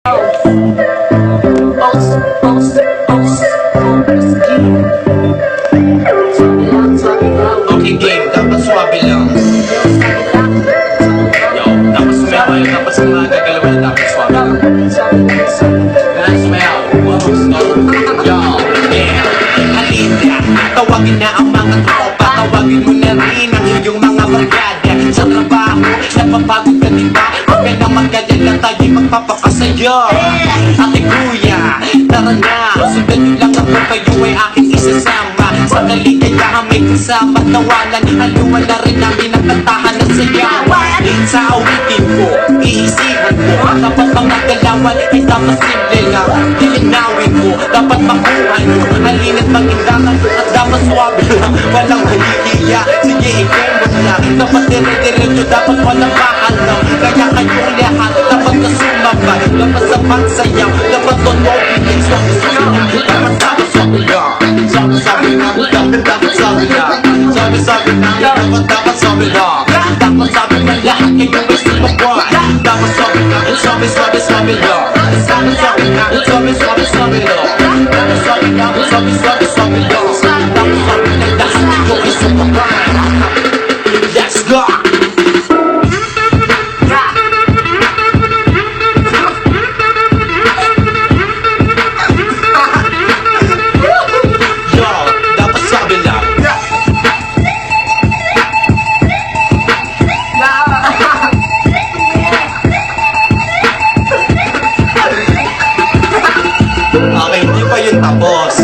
Okay game, dapat swabe lang. Yo, dapat sumayaw kayo, dapat sa mga gagalawin, dapat swabe lang. Kaya sumayaw, yo, yeah. Halina, tawagin na ang mga tropa, tawagin mo na rin ang iyong mga barkada. Sa trabaho, napapagod ka diba? Huwag ka na magdadala, tayo'y magpapakasaya. Ate kuya, tara na, sundan nyo lang ako, kayo ay aking isasama. Sa kaligayahan may kasama, tawanan, haluan na rin namin ang kantahan na sayawan. Sa awitin ko, iisihan ko, dapat mga galawan ay dapat simple lang. Lilinawin mo, dapat makuha nyo, halina't magindangan at dapat swabe lang. Walang mahihiya, sige ikaw mo na. Dapat dire-diretso, dapat walang maalam. Kaya kayong lahat, dapat na sumabay. Dapat sa pagsayaw, dapat tonobigay. Dapat dapat swabe lang. Sabi na, dapat sabi na. Sabi na, dapat sabi na. Dapat sabi na lahat kayo may sumabay. Dapat sabi na, sabi lang. Sabi na, sabi na. Dapat sabi na, sabi lang. Dapat sabi na lahat kayo may sumabay. Let's go! Okay, hindi pa yun tapos.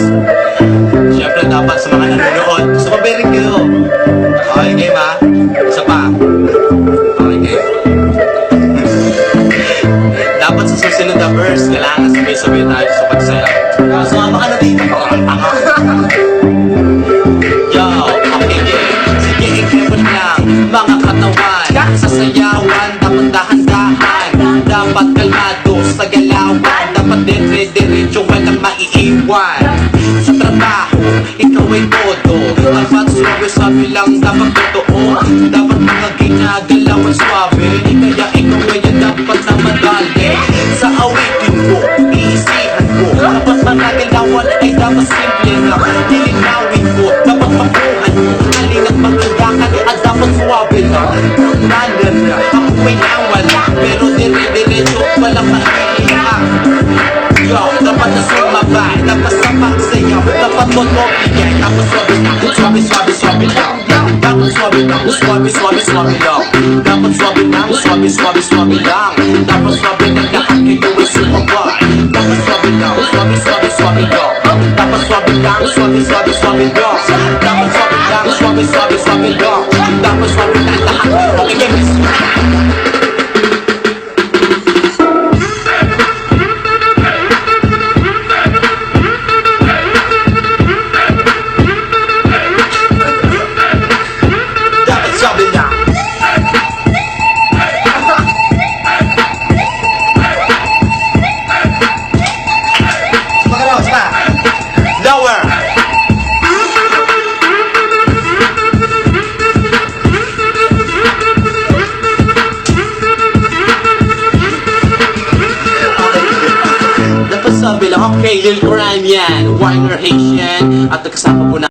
Siyempre dapat sa mga nanonood, sumabirin kayo. Okay, game ha? Isa pa. Okay, game. Dapat sa susunod na verse, kailangan sabay-sabay tayo sa pagsayaw. Sumama ka na dito. Yo, okay, game. Sige, ikipon lang. Mga katawan, sasayawan, dapat dahan-dahan. Dapat kalmado sa galawan. Dapat dire-diretso, walang maiiwan. Sa trabaho, ikaw ay todo. Dapat swabe-swabe lang, dapat totoo. Dapat mga ginagalawan swabe. Kaya ikaw ay dapat na madali. Sa awitin ko, iisihan ko. Dapat mga galawan ay dapat simple lang. Nilinawin ko, dapat makuhan mo. Halina't magandakan at dapat swabe lang. Nanan na, ako ay nawala. Pero dire-diretso, walang maiiyak. Yo, dapat na sumabay, dapat sa pagsayaw, dapat tonobigay. Dapat swabe lang, swabe lang. Dapat swabe lang, swabe lang. Dapat swabe lang, swabe lang. Dapat swabe lang, lahat kayo ay sumabay. Dapat swabe lang, swabe lang. Dapat swabe lang, swabe lang. Dapat swabe lang, swabe lang. Dapat swabe lang, lahat kayo ay sumabay. Sabi lang, okay, Lil Crime yan, Winer Haitian, at nagkasama po na